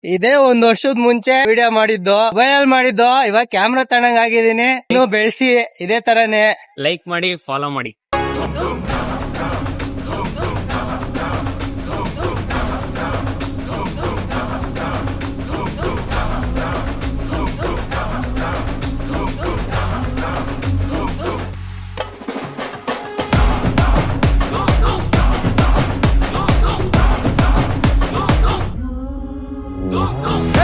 ಇದೇ ಒಂದ್ ವರ್ಷದ ಮುಂಚೆ ವಿಡಿಯೋ ಮಾಡಿದ್ದು, ಮೊಬೈಲ್ ಮಾಡಿದ್ದು. ಇವಾಗ ಕ್ಯಾಮ್ರಾ ತಗೊಂಡಂಗ್ ಆಗಿದೀನಿ. ಇನ್ನು ಬೆಳೆಸಿ ಇದೇ ತರನೇ ಲೈಕ್ ಮಾಡಿ, ಫಾಲೋ ಮಾಡಿ. Go, go.